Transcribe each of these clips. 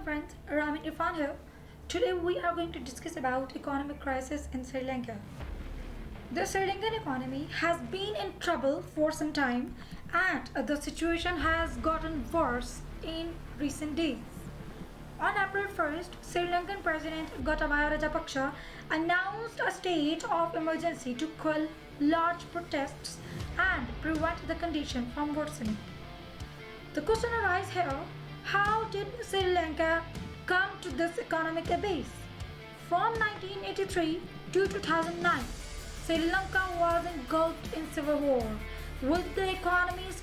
friends, Ramin Irfan here. Today we are going to discuss about economic crisis in Sri Lanka. The Sri Lankan economy has been in trouble for some time and the situation has gotten worse in recent days. On April 1st, Sri Lankan President Gotabaya Rajapaksa announced a state of emergency to quell large protests and prevent the condition from worsening. The question arises here, how did Sri Lanka come to this economic abyss? From 1983 to 2009, Sri Lanka was engulfed in civil war, with the economy's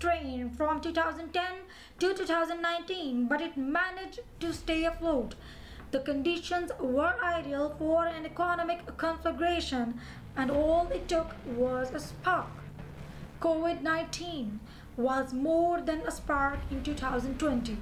strain from 2010 to 2019, but it managed to stay afloat. The conditions were ideal for an economic conflagration, and all it took was a spark. COVID 19 was more than a spark in 2020,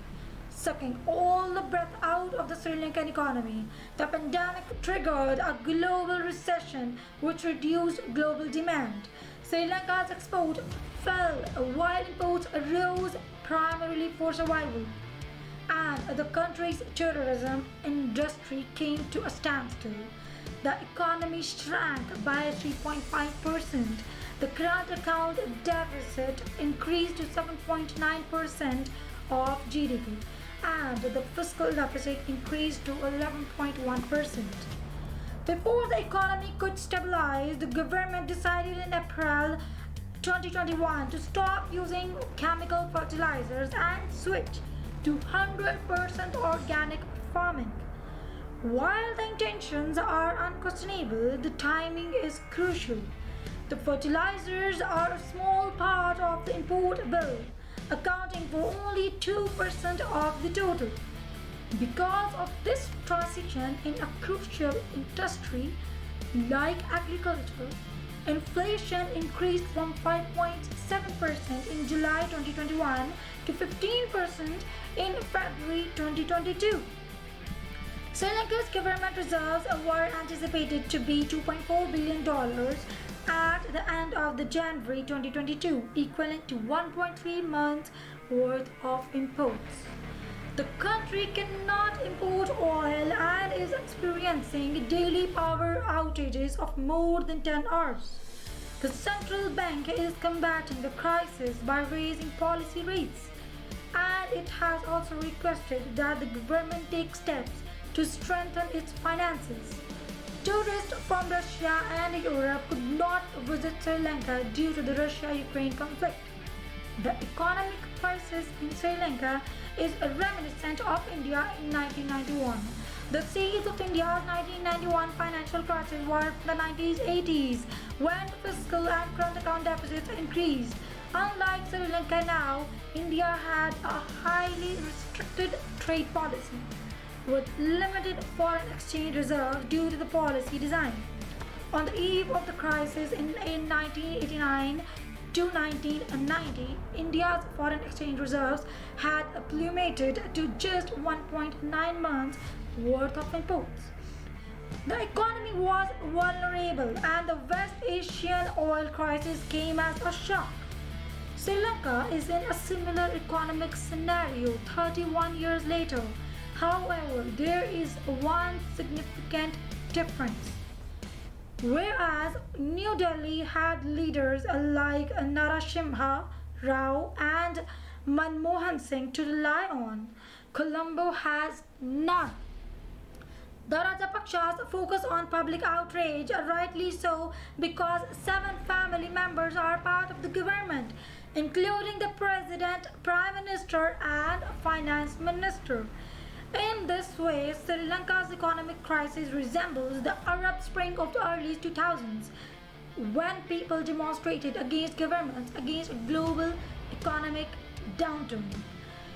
sucking all the breath out of the Sri Lankan economy. The pandemic triggered a global recession which reduced global demand. Sri Lanka's export fell while imports rose primarily for survival, and the country's tourism industry came to a standstill. The economy shrank by 3.5%. The current account deficit increased to 7.9% of GDP, and the fiscal deficit increased to 11.1%. Before the economy could stabilize, the government decided in April 2021 to stop using chemical fertilizers and switch to 100% organic farming. While the intentions are unquestionable, the timing is crucial. The fertilizers are a small part of the import bill, accounting for only 2% of the total. Because of this transition in a crucial industry like agriculture, inflation increased from 5.7% in July 2021 to 15% in February 2022. Sri Lanka's government reserves were anticipated to be $2.4 billion at the end of the January 2022, equivalent to 1.3 months worth of imports. The country cannot import oil and is experiencing daily power outages of more than 10 hours. The central bank is combating the crisis by raising policy rates, and it has also requested that the government take steps to strengthen its finances. Tourists from Russia and Europe could not visit Sri Lanka due to the Russia-Ukraine conflict. The economic crisis in Sri Lanka is reminiscent of India in 1991. The seeds of India's 1991 financial crisis were in the 1980s, when fiscal and current account deficits increased. Unlike Sri Lanka now, India had a highly restricted trade policy, with limited foreign exchange reserves due to the policy design. On the eve of the crisis in 1989 to 1990, India's foreign exchange reserves had plummeted to just 1.9 months worth of imports. The economy was vulnerable and the West Asian oil crisis came as a shock. Sri Lanka is in a similar economic scenario 31 years later. However, there is one significant difference. Whereas New Delhi had leaders like Narasimha Rao and Manmohan Singh to rely on, Colombo has none. The Rajapakshas focus on public outrage, rightly so, because 7 family members are part of the government, including the president, prime minister, and finance minister. In this way, Sri Lanka's economic crisis resembles the Arab Spring of the early 2000s, when people demonstrated against governments against a global economic downturn.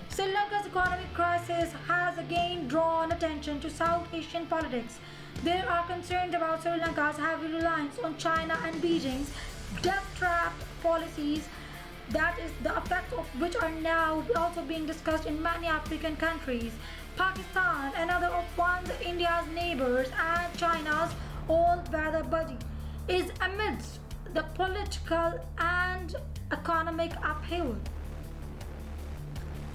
Sri Lanka's economic crisis has again drawn attention to South Asian politics. There are concerns about Sri Lanka's heavy reliance on China and Beijing's death trap policies, that is, the effects of which are now also being discussed in many African countries. Pakistan, another of one of India's neighbors, and China's all-weather buddy, is amidst the political and economic upheaval.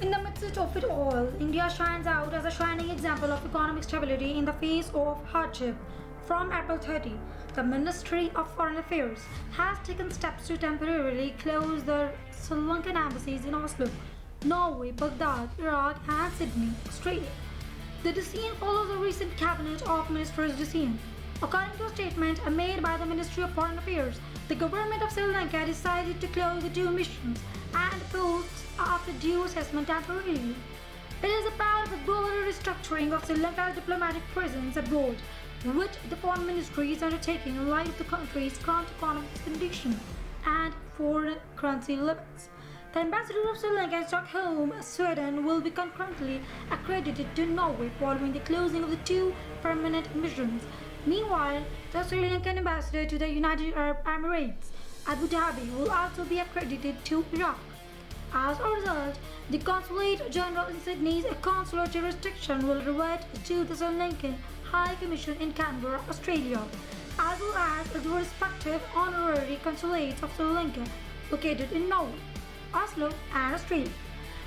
In the midst of it all, India shines out as a shining example of economic stability in the face of hardship. From April 30, the Ministry of Foreign Affairs has taken steps to temporarily close the Sri Lankan embassies in Oslo, Norway, Baghdad, Iraq, and Sydney, Australia. The decision follows a recent Cabinet of Ministers decision. According to a statement made by the Ministry of Foreign Affairs, the government of Sri Lanka decided to close the 2 missions and posts after due assessment temporarily. It is a part of the broader restructuring of Sri Lanka's diplomatic presence abroad, which the Foreign Ministry is undertaking in light of the country's current economic condition and foreign currency limits. The ambassador of Sri Lanka in Stockholm, Sweden, will be concurrently accredited to Norway following the closing of the 2 permanent missions. Meanwhile, the Sri Lankan ambassador to the United Arab Emirates, Abu Dhabi, will also be accredited to Iraq. As a result, the Consulate General in Sydney's consular jurisdiction will revert to the Sri Lankan High Commission in Canberra, Australia, as well as the respective honorary consulates of Sri Lanka located in Norway, Oslo, and Australia.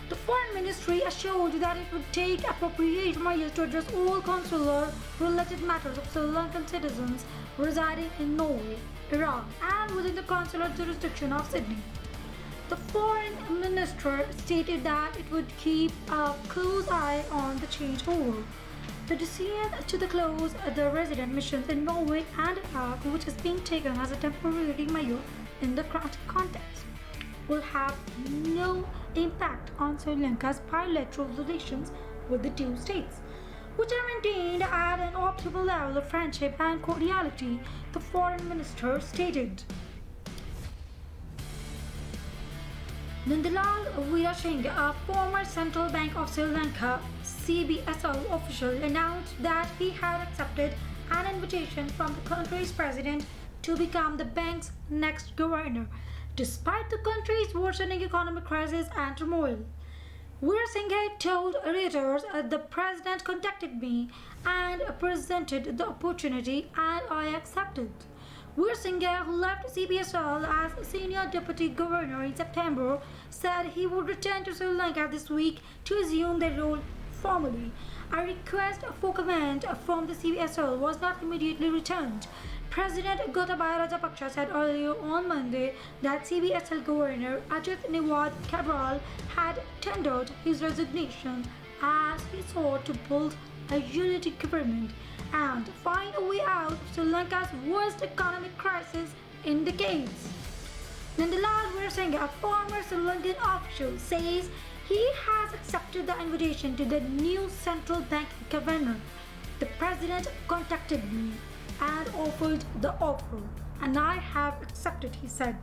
The Foreign Ministry assured that it would take appropriate measures to address all consular-related matters of Sri Lankan citizens residing in Norway, Iraq, and within the consular jurisdiction of Sydney. The Foreign Minister stated that it would keep a close eye on the changeover. The decision to close the resident missions in Norway and Iraq, which is being taken as a temporary measure in the current context, will have no impact on Sri Lanka's bilateral relations with the 2 states, which are maintained at an optimal level of friendship and cordiality, the Foreign Minister stated. Nandalal Veerasinghe, a former Central Bank of Sri Lanka (CBSO) official, announced that he had accepted an invitation from the country's president to become the bank's next governor, despite the country's worsening economic crisis and turmoil. Veerasinghe told Reuters, "The president contacted me and presented the opportunity, and I accepted." Veerasinghe, who left CBSL as senior deputy governor in September, said he would return to Sri Lanka this week to assume the role formally. A request for comment from the CBSL was not immediately returned. President Gotabaya Rajapaksa said earlier on Monday that CBSL Governor Ajit Niwad Cabral had tendered his resignation as he sought to build a unity government and find a way out of Sri Lanka's worst economic crisis in decades. Nandalal Veerasinghe, a former Sri Lankan official, says he has accepted the invitation to the new central bank governor. The president contacted me and offered the offer, and I have accepted, he said.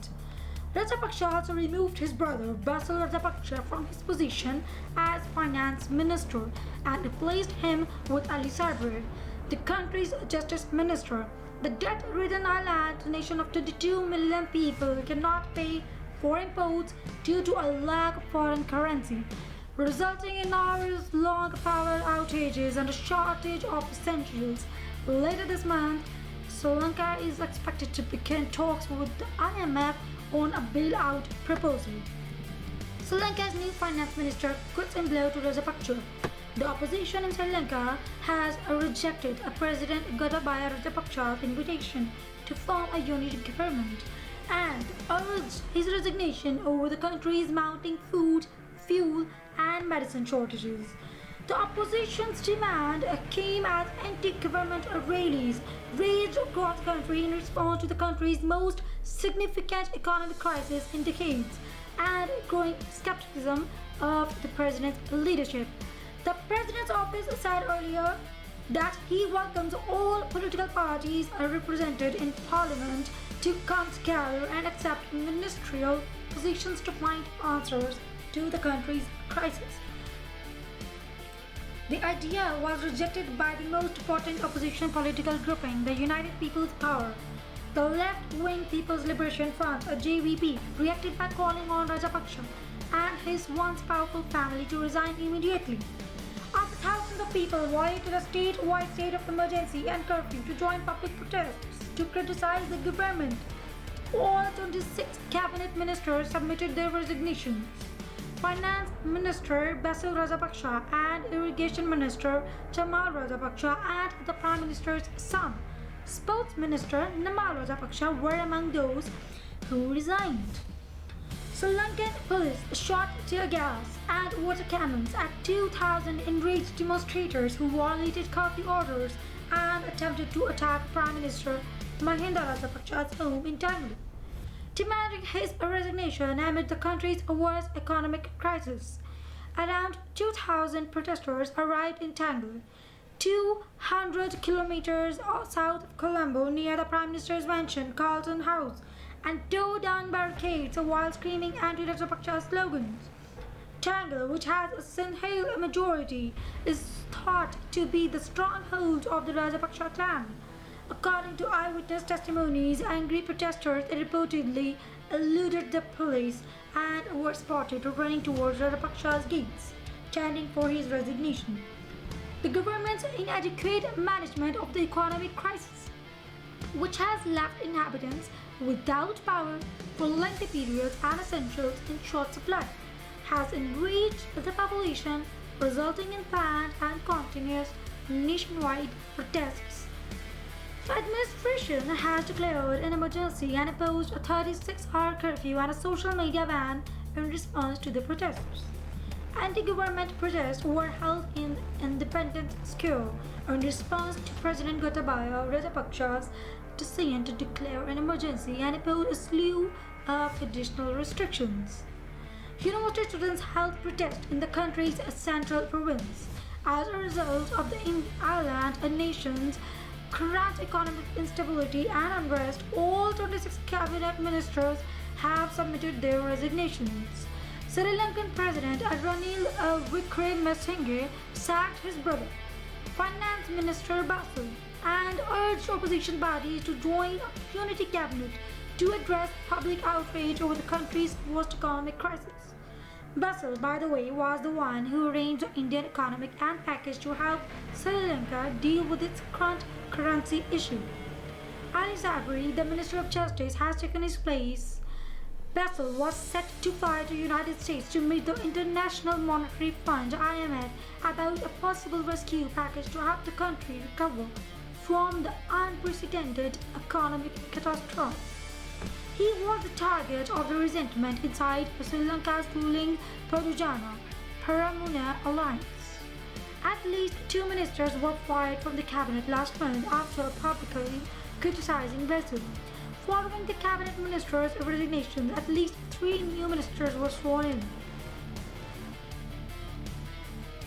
Rajapaksa also removed his brother Basil Rajapaksa from his position as finance minister and replaced him with Ali Sarver, the country's justice minister. The debt-ridden island nation of 22 million people cannot pay for imports due to a lack of foreign currency, resulting in hours-long power outages and a shortage of essentials. Later this month, Sri Lanka is expected to begin talks with the IMF on a bailout proposal. Sri Lanka's new finance minister quits in blow to Rajapaksa. The opposition in Sri Lanka has rejected President Gotabaya Rajapaksa's invitation to form a unity government and urged his resignation over the country's mounting food, fuel, and medicine shortages. The opposition's demand came as anti-government rallies raged across the country in response to the country's most significant economic crisis in decades and growing skepticism of the president's leadership. The president's office said earlier that he welcomes all political parties represented in parliament to come together and accept ministerial positions to find answers to the country's crisis. The idea was rejected by the most important opposition political grouping, the United People's Power. The left-wing People's Liberation Front, a JVP, reacted by calling on Rajapaksa and his once powerful family to resign immediately. After thousands of people violated a statewide state of emergency and curfew to join public protests to criticize the government, all 26 cabinet ministers submitted their resignations. Finance Minister Basil Rajapaksa and Irrigation Minister Chamal Rajapaksa and the Prime Minister's son, Sports Minister Namal Rajapaksa, were among those who resigned. Sri Lankan police shot tear gas and water cannons at 2,000 enraged demonstrators who violated curfew orders and attempted to attack Prime Minister Mahinda Rajapaksa's home in Tangley, demanding his resignation amid the country's worst economic crisis. Around 2,000 protesters arrived in Tangley, 200 kilometers south of Colombo near the Prime Minister's mansion, Carlton House, and tore down barricades while screaming anti-Rajapaksa slogans. Tangley, which has a Sinhala majority, is thought to be the stronghold of the Rajapaksa clan. According to eyewitness testimonies, angry protesters reportedly eluded the police and were spotted running towards Rajapaksa's gates, chanting for his resignation. The government's inadequate management of the economic crisis, which has left inhabitants without power for lengthy periods and essentials in short supply, has enraged the population, resulting in planned and continuous nationwide protests. The administration has declared an emergency and imposed a 36-hour curfew and a social media ban in response to the protests. Anti-government protests were held in Independence Square in response to President Gotabaya Rajapaksa's decision to declare an emergency and impose a slew of additional restrictions. University students held protests in the country's central province as a result of the island nation's current economic instability and unrest. All 26 cabinet ministers have submitted their resignations. Sri Lankan President Ranil Wickremesinghe sacked his brother, Finance Minister Basil, and urged opposition parties to join a unity cabinet to address public outrage over the country's worst economic crisis. Basil, by the way, was the one who arranged the Indian economic and package to help Sri Lanka deal with its current currency issue. Ali Sabri, the Minister of Justice, has taken his place. vessel was set to fly to the United States to meet the International Monetary Fund (IMF) about a possible rescue package to help the country recover from the unprecedented economic catastrophe. He was the target of the resentment inside Sri Lanka's ruling Pradujana Paramuna alliance. At least 2 ministers were fired from the cabinet last month after publicly criticizing Brazil. Following the cabinet ministers' resignations, at least 3 new ministers were sworn in.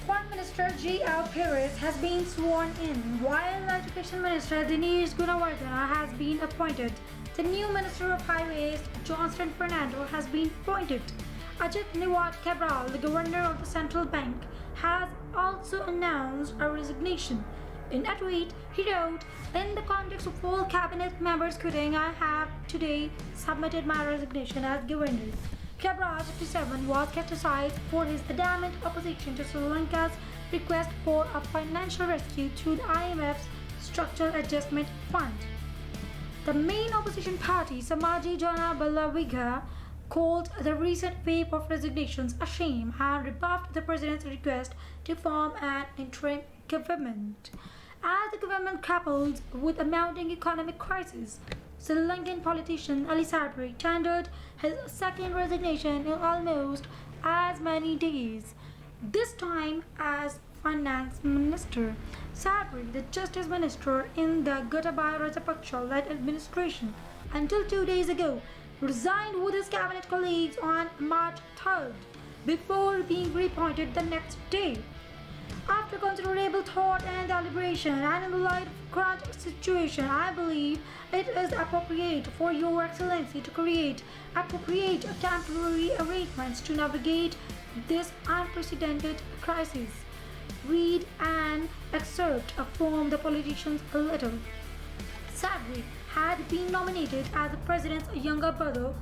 Foreign Minister G.L. Perez has been sworn in, while Education Minister Dinesh Gunawardena has been appointed. The new Minister of Highways, Johnston Fernando, has been appointed. Ajit Niwat Cabral, the Governor of the Central Bank, has also announced a resignation. In a tweet, he wrote, "In the context of all cabinet members quitting, I have today submitted my resignation as governor." Cabral, 57, was criticized for his adamant opposition to Sri Lanka's request for a financial rescue through the IMF's Structural Adjustment Fund. The main opposition party, Samaji Jana Balawiga, called the recent wave of resignations a shame and rebuffed the president's request to form an interim government. As the government grapples with a mounting economic crisis, Sri Lankan politician Ali Sabri tendered his second resignation in almost as many days, this time as finance minister. Sabri, the justice minister in the Gotabaya Rajapaksa-led administration until 2 days ago, resigned with his cabinet colleagues on March 3rd before being reappointed the next day. After considerable thought and deliberation, and in the light of the current situation, I believe it is appropriate for Your Excellency to create appropriate temporary arrangements to navigate this unprecedented crisis. Read an excerpt from the politician's letter. Sabri had been nominated as the president's younger brother,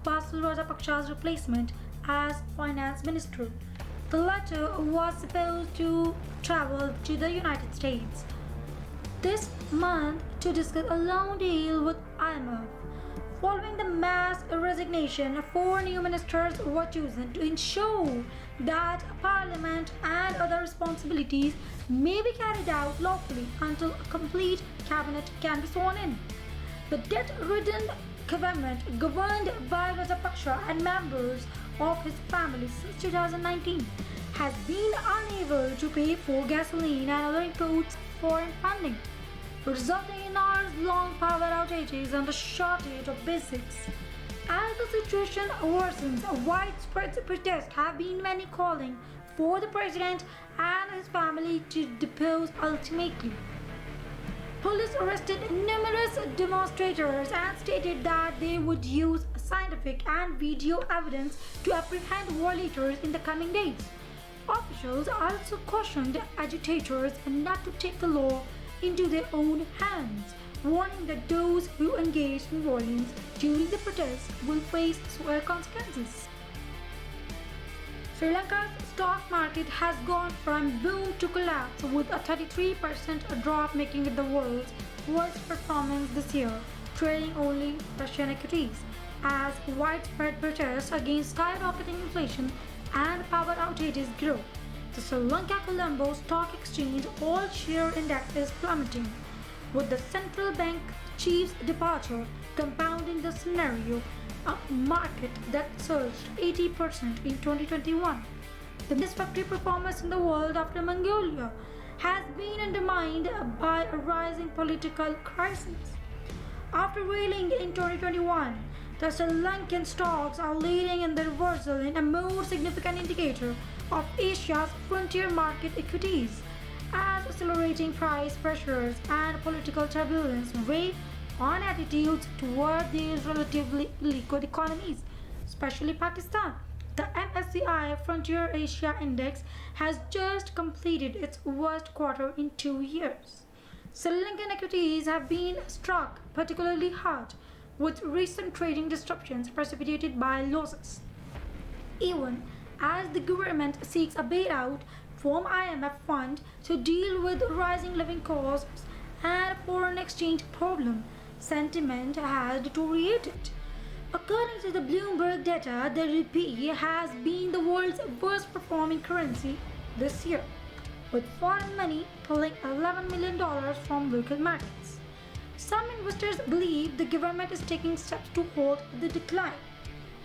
Basil Rajapaksa's replacement as finance minister. The latter was supposed to travel to the United States this month to discuss a loan deal with IMF. Following the mass resignation, 4 new ministers were chosen to ensure that Parliament and other responsibilities may be carried out lawfully until a complete cabinet can be sworn in. The debt-ridden government, governed by Rajapaksa and members of his family since 2019, has been unable to pay for gasoline and other imports foreign funding, resulting in hours-long power outages and a shortage of basics. As the situation worsens, widespread protests have been many calling for the president and his family to depose ultimately. Police arrested numerous demonstrators and stated that they would use scientific and video evidence to apprehend violators in the coming days. Officials also cautioned agitators not to take the law into their own hands, warning that those who engage in violence during the protests will face severe consequences. Sri Lanka's stock market has gone from boom to collapse, with a 33% drop, making it the world's worst performance this year, trailing only Russian equities, as widespread protests against skyrocketing inflation and power outages grow. The Sri Lanka Colombo Stock Exchange all-share index is plummeting, with the central bank chief's departure compounding the scenario, a market that surged 80% in 2021. The best factory performance in the world after Mongolia has been undermined by a rising political crisis. After railing in 2021, the Sri Lankan stocks are leading in the reversal in a more significant indicator of Asia's frontier market equities, as accelerating price pressures and political turbulence weigh on attitudes toward these relatively liquid economies, especially Pakistan. The MSCI Frontier Asia Index has just completed its worst quarter in 2 years. Sri Lankan equities have been struck particularly hard, with recent trading disruptions precipitated by losses. Even as the government seeks a bailout from IMF fund to deal with rising living costs and foreign exchange problem, sentiment has deteriorated. According to the Bloomberg data, the rupee has been the world's worst performing currency this year, with foreign money pulling $11 million from local markets. Some investors believe the government is taking steps to halt the decline.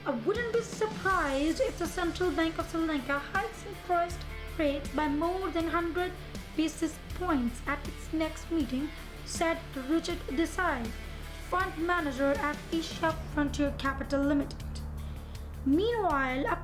I wouldn't be surprised if the Central Bank of Sri Lanka hikes interest rates by more than 100 basis points at its next meeting, said Richard Desai, fund manager at Asia Frontier Capital Limited. Meanwhile, a